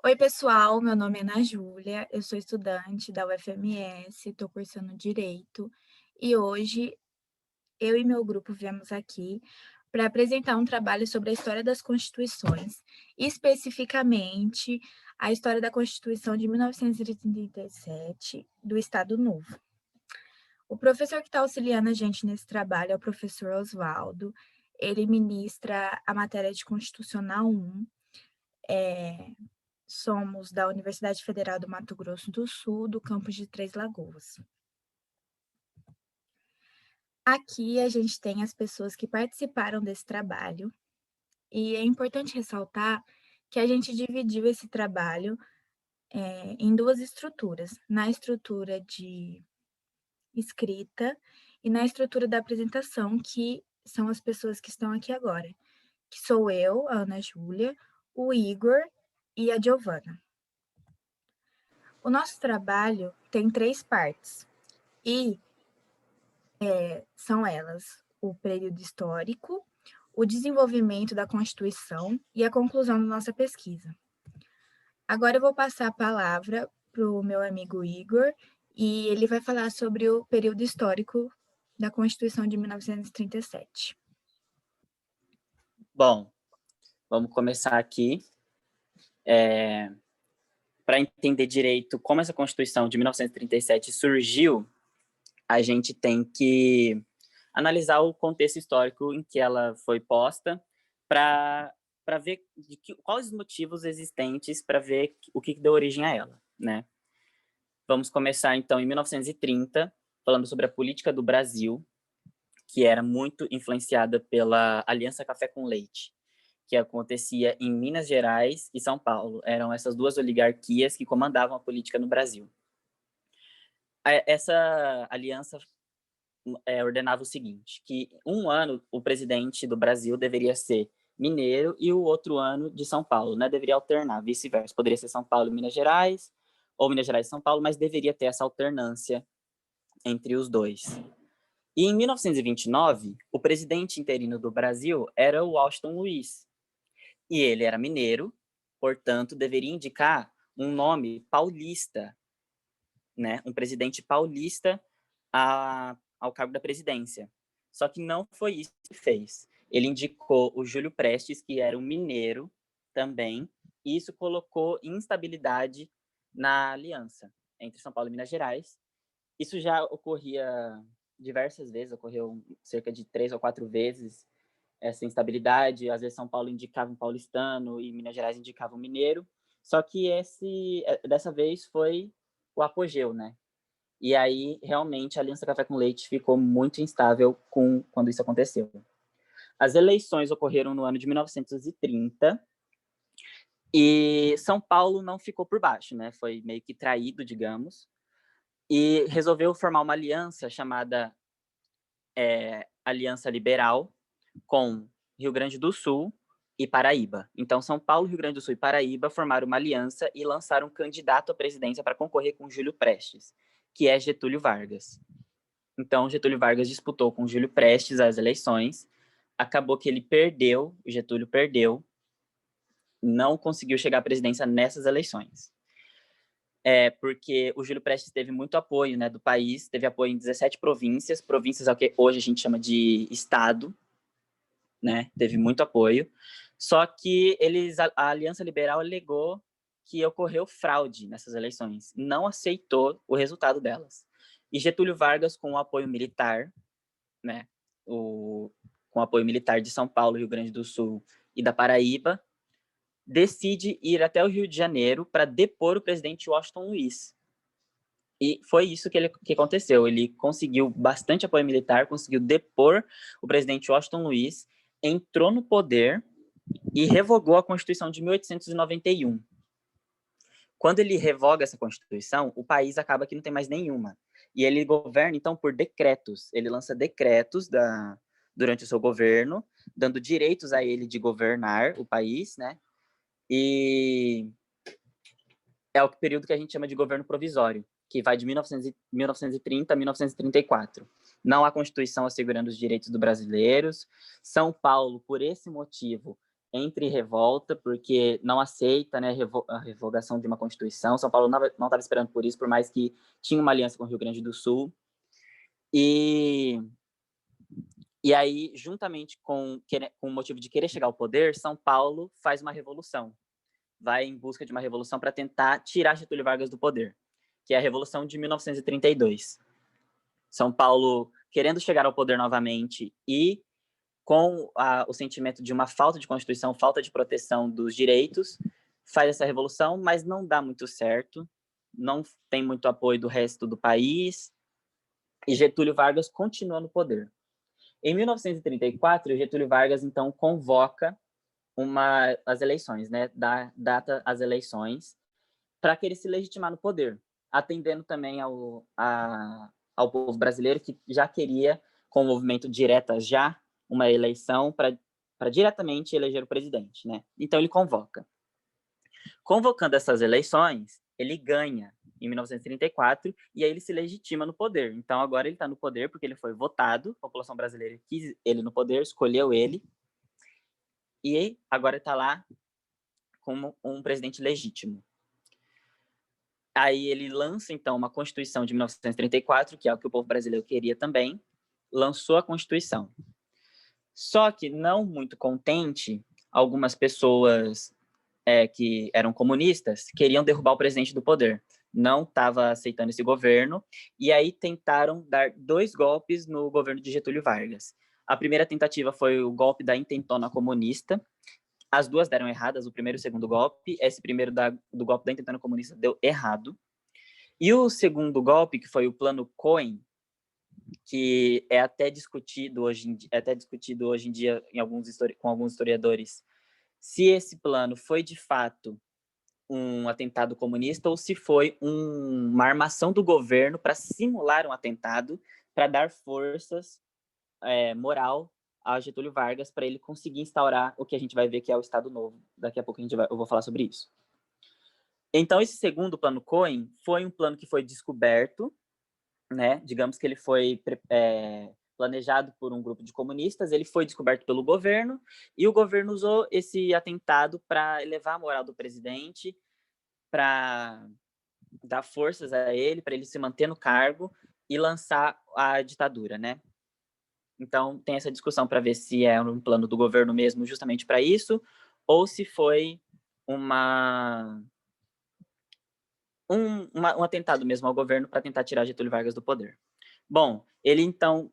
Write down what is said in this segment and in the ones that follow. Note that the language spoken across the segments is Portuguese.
Oi, pessoal, meu nome é Ana Júlia, eu sou estudante da UFMS, estou cursando Direito e hoje eu e meu grupo viemos aqui para apresentar um trabalho sobre a história das Constituições, especificamente a história da Constituição de 1937 do Estado Novo. O professor que está auxiliando a gente nesse trabalho é o professor Oswaldo, ele ministra a matéria de Constitucional 1. Somos da Universidade Federal do Mato Grosso do Sul, do campus de Três Lagoas. Aqui a gente tem as pessoas que participaram desse trabalho, e é importante ressaltar que a gente dividiu esse trabalho em duas estruturas, na estrutura de escrita e na estrutura da apresentação, que são as pessoas que estão aqui agora, que sou eu, a Ana Júlia, o Igor e a Giovana. O nosso trabalho tem três partes, e são elas: o período histórico, o desenvolvimento da Constituição e a conclusão da nossa pesquisa. Agora eu vou passar a palavra para o meu amigo Igor, e ele vai falar sobre o período histórico da Constituição de 1937. Bom, vamos começar aqui. Para entender direito como essa Constituição de 1937 surgiu, a gente tem que analisar o contexto histórico em que ela foi posta para ver quais os motivos existentes para ver o que deu origem a ela, né? Vamos começar, então, em 1930, falando sobre a política do Brasil, que era muito influenciada pela Aliança Café com Leite, que acontecia em Minas Gerais e São Paulo. Eram essas duas oligarquias que comandavam a política no Brasil. Essa aliança ordenava o seguinte, que um ano o presidente do Brasil deveria ser mineiro e o outro ano de São Paulo, né? Deveria alternar, vice-versa. Poderia ser São Paulo e Minas Gerais, ou Minas Gerais e São Paulo, mas deveria ter essa alternância entre os dois. E em 1929, o presidente interino do Brasil era o Washington Luiz. E ele era mineiro, portanto, deveria indicar um nome paulista, né? Um presidente paulista ao cargo da presidência. Só que não foi isso que fez. Ele indicou o Júlio Prestes, que era um mineiro também, e isso colocou instabilidade na aliança entre São Paulo e Minas Gerais. Isso já ocorria diversas vezes, ocorreu cerca de 3 ou 4 vezes essa instabilidade. Às vezes São Paulo indicava um paulistano e Minas Gerais indicava um mineiro. Só que dessa vez foi o apogeu, né? E aí, realmente, a Aliança Café com Leite ficou muito instável quando isso aconteceu. As eleições ocorreram no ano de 1930 e São Paulo não ficou por baixo, né? Foi meio que traído, digamos, e resolveu formar uma aliança chamada Aliança Liberal com Rio Grande do Sul e Paraíba. Então, São Paulo, Rio Grande do Sul e Paraíba formaram uma aliança e lançaram um candidato à presidência para concorrer com Júlio Prestes, que é Getúlio Vargas. Então, Getúlio Vargas disputou com Júlio Prestes as eleições, acabou que ele perdeu, o Getúlio perdeu, não conseguiu chegar à presidência nessas eleições. Porque o Júlio Prestes teve muito apoio, né, do país, teve apoio em 17 províncias é o que hoje a gente chama de estado, né, teve muito apoio, só que a Aliança Liberal alegou que ocorreu fraude nessas eleições, não aceitou o resultado delas. E Getúlio Vargas, com o apoio militar, né, com o apoio militar de São Paulo, Rio Grande do Sul e da Paraíba, decide ir até o Rio de Janeiro para depor o presidente Washington Luiz. E foi isso que aconteceu. Ele conseguiu bastante apoio militar, conseguiu depor o presidente Washington Luiz, entrou no poder e revogou a Constituição de 1891. Quando ele revoga essa Constituição, o país acaba que não tem mais nenhuma. E ele governa, então, por decretos. Ele lança decretos durante o seu governo, dando direitos a ele de governar o país, né? E é o período que a gente chama de governo provisório, que vai de 1930 a 1934. Não há Constituição assegurando os direitos dos brasileiros. São Paulo, por esse motivo, entre revolta, porque não aceita, né, a revogação de uma Constituição. São Paulo não estava esperando por isso, por mais que tinha uma aliança com o Rio Grande do Sul. E aí, juntamente com o motivo de querer chegar ao poder, São Paulo faz uma revolução. Vai em busca de uma revolução para tentar tirar Getúlio Vargas do poder, que é a Revolução de 1932. São Paulo querendo chegar ao poder novamente e com o sentimento de uma falta de Constituição, falta de proteção dos direitos, faz essa revolução, mas não dá muito certo, não tem muito apoio do resto do país, e Getúlio Vargas continua no poder. Em 1934, Getúlio Vargas, então, convoca as eleições, né? Data as eleições, para que ele se legitimar no poder, atendendo também ao povo brasileiro, que já queria, com o movimento Diretas Já, uma eleição para diretamente eleger o presidente, né? Então ele convoca. Convocando essas eleições, ele ganha em 1934 e aí ele se legitima no poder. Então agora ele está no poder porque ele foi votado, a população brasileira quis ele no poder, escolheu ele, e agora está lá como um presidente legítimo. Aí ele lança, então, uma Constituição de 1934, que é o que o povo brasileiro queria também, lançou a Constituição. Só que, não muito contente, algumas pessoas que eram comunistas queriam derrubar o presidente do poder. Não estava aceitando esse governo, e aí tentaram dar 2 golpes no governo de Getúlio Vargas. A primeira tentativa foi o golpe da intentona comunista. As duas deram erradas, o primeiro e o segundo golpe. Esse primeiro do golpe da intentona comunista deu errado. E o segundo golpe, que foi o Plano Cohen, que é até discutido hoje em dia com alguns historiadores, se esse plano foi de fato um atentado comunista ou se foi uma armação do governo para simular um atentado, para dar forças moral a Getúlio Vargas para ele conseguir instaurar o que a gente vai ver que é o Estado Novo. Daqui a pouco eu vou falar sobre isso. Então, esse segundo plano Cohen foi um plano que foi descoberto, né? Digamos que ele foi planejado por um grupo de comunistas, ele foi descoberto pelo governo, e o governo usou esse atentado para elevar a moral do presidente, para dar forças a ele, para ele se manter no cargo e lançar a ditadura, né? Então, tem essa discussão para ver se é um plano do governo mesmo justamente para isso, ou se foi um atentado mesmo ao governo para tentar tirar Getúlio Vargas do poder. Bom, ele então,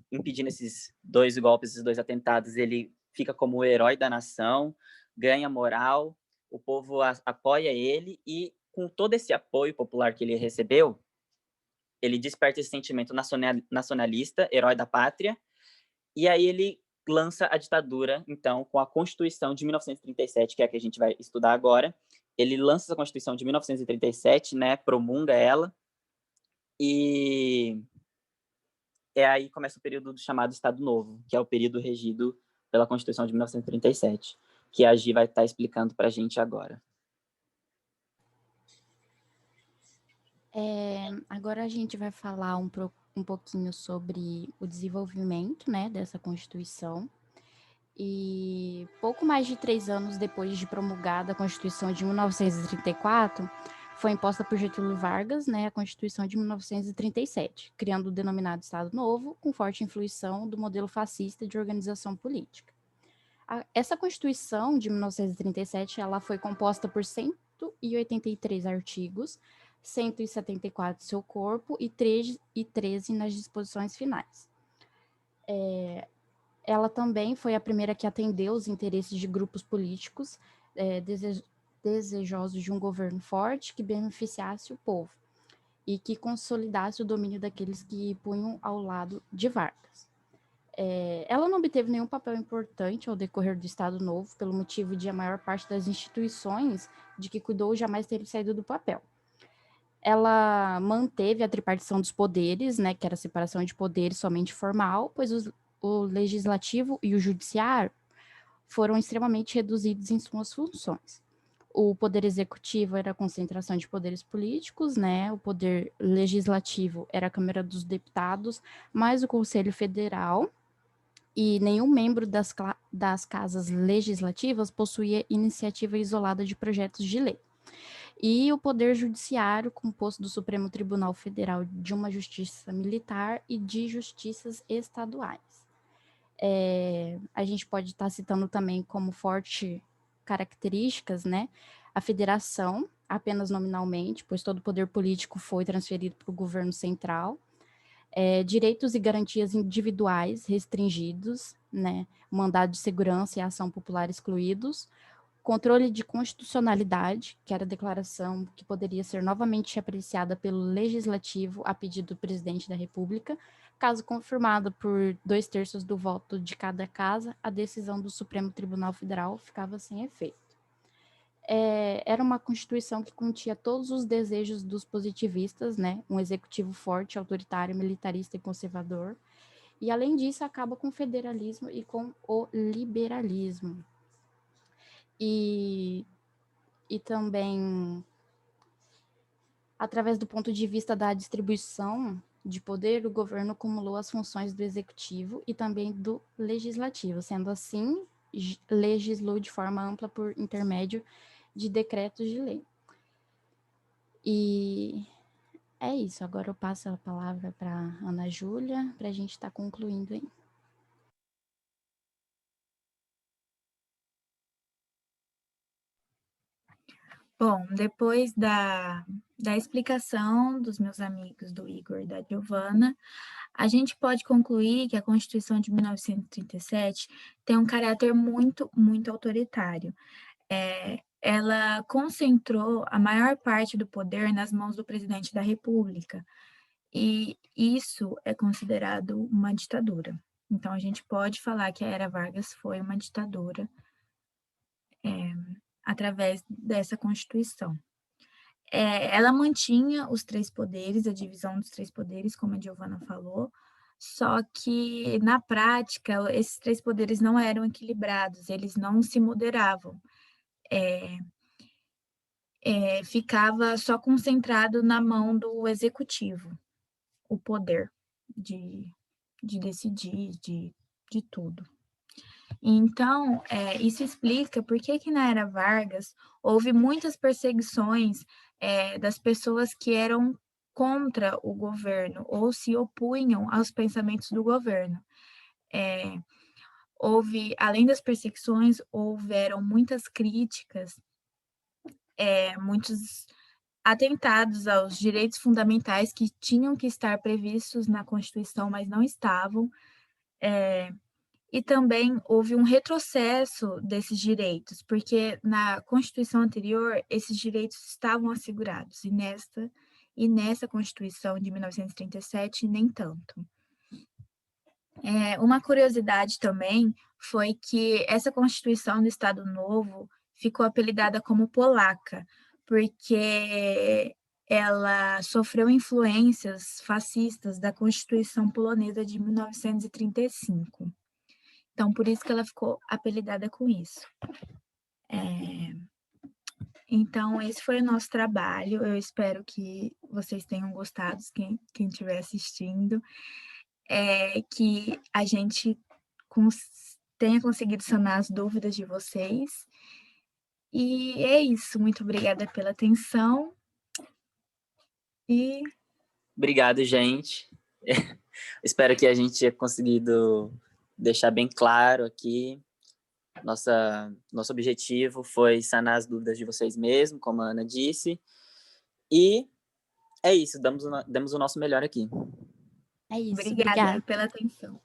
impedindo esses 2 golpes, esses 2 atentados, ele fica como o herói da nação, ganha moral, o povo apoia ele, e com todo esse apoio popular que ele recebeu, ele desperta esse sentimento nacionalista, herói da pátria, e aí ele lança a ditadura, então, com a Constituição de 1937, que é a que a gente vai estudar agora. Ele lança essa Constituição de 1937, né, promulga ela, e aí começa o período chamado Estado Novo, que é o período regido pela Constituição de 1937, que a Gi vai estar explicando para a gente agora. Agora a gente vai falar um pouquinho sobre o desenvolvimento, né, dessa Constituição. E pouco mais de 3 anos depois de promulgada a Constituição de 1934, foi imposta por Getúlio Vargas, né, a Constituição de 1937, criando o denominado Estado Novo, com forte influência do modelo fascista de organização política. Essa Constituição de 1937, ela foi composta por 183 artigos, 174 em seu corpo e 13 nas disposições finais. Ela também foi a primeira que atendeu os interesses de grupos políticos desejosos de um governo forte que beneficiasse o povo e que consolidasse o domínio daqueles que punham ao lado de Vargas. Ela não obteve nenhum papel importante ao decorrer do Estado Novo, pelo motivo de a maior parte das instituições de que cuidou jamais terem saído do papel. Ela manteve a tripartição dos poderes, né, que era a separação de poderes somente formal, pois o legislativo e o judiciário foram extremamente reduzidos em suas funções. O poder executivo era a concentração de poderes políticos, né? O poder legislativo era a Câmara dos Deputados, mais o Conselho Federal, e nenhum membro das casas legislativas possuía iniciativa isolada de projetos de lei. E o Poder Judiciário, composto do Supremo Tribunal Federal, de uma justiça militar e de justiças estaduais. A gente pode estar citando também como forte características, né, a federação, apenas nominalmente, pois todo o poder político foi transferido para o governo central, direitos e garantias individuais restringidos, né, mandado de segurança e ação popular excluídos, controle de constitucionalidade, que era a declaração que poderia ser novamente apreciada pelo Legislativo a pedido do Presidente da República. Caso confirmado por 2/3 do voto de cada casa, a decisão do Supremo Tribunal Federal ficava sem efeito. Era uma Constituição que continha todos os desejos dos positivistas, né? Um executivo forte, autoritário, militarista e conservador. E, além disso, acaba com o federalismo e com o liberalismo. E também, através do ponto de vista da distribuição de poder, o governo acumulou as funções do executivo e também do legislativo, sendo assim, legislou de forma ampla por intermédio de decretos de lei. E é isso, agora eu passo a palavra para Ana Júlia, para a gente estar concluindo aí. Bom, depois da explicação dos meus amigos, do Igor e da Giovana, a gente pode concluir que a Constituição de 1937 tem um caráter muito, muito autoritário. Ela concentrou a maior parte do poder nas mãos do presidente da República, e isso é considerado uma ditadura. Então, a gente pode falar que a Era Vargas foi uma ditadura através dessa Constituição. Ela mantinha os 3 poderes, a divisão dos 3 poderes, como a Giovana falou, só que, na prática, esses 3 poderes não eram equilibrados, eles não se moderavam. Ficava só concentrado na mão do executivo, o poder de decidir, de tudo. Então, isso explica por que na Era Vargas houve muitas perseguições das pessoas que eram contra o governo ou se opunham aos pensamentos do governo. Além das perseguições, houveram muitas críticas, muitos atentados aos direitos fundamentais que tinham que estar previstos na Constituição, mas não estavam. E também houve um retrocesso desses direitos, porque na Constituição anterior esses direitos estavam assegurados, e nessa Constituição de 1937 nem tanto. Uma curiosidade também foi que essa Constituição do Estado Novo ficou apelidada como polaca, porque ela sofreu influências fascistas da Constituição polonesa de 1935. Então, por isso que ela ficou apelidada com isso. Então, esse foi o nosso trabalho. Eu espero que vocês tenham gostado, quem estiver assistindo, que a gente tenha conseguido sanar as dúvidas de vocês. E é isso. Muito obrigada pela atenção. Obrigado, gente. Espero que a gente tenha conseguido deixar bem claro aqui. Nosso objetivo foi sanar as dúvidas de vocês mesmos, como a Ana disse. E é isso, demos o nosso melhor aqui. É isso, Obrigada obrigada pela atenção.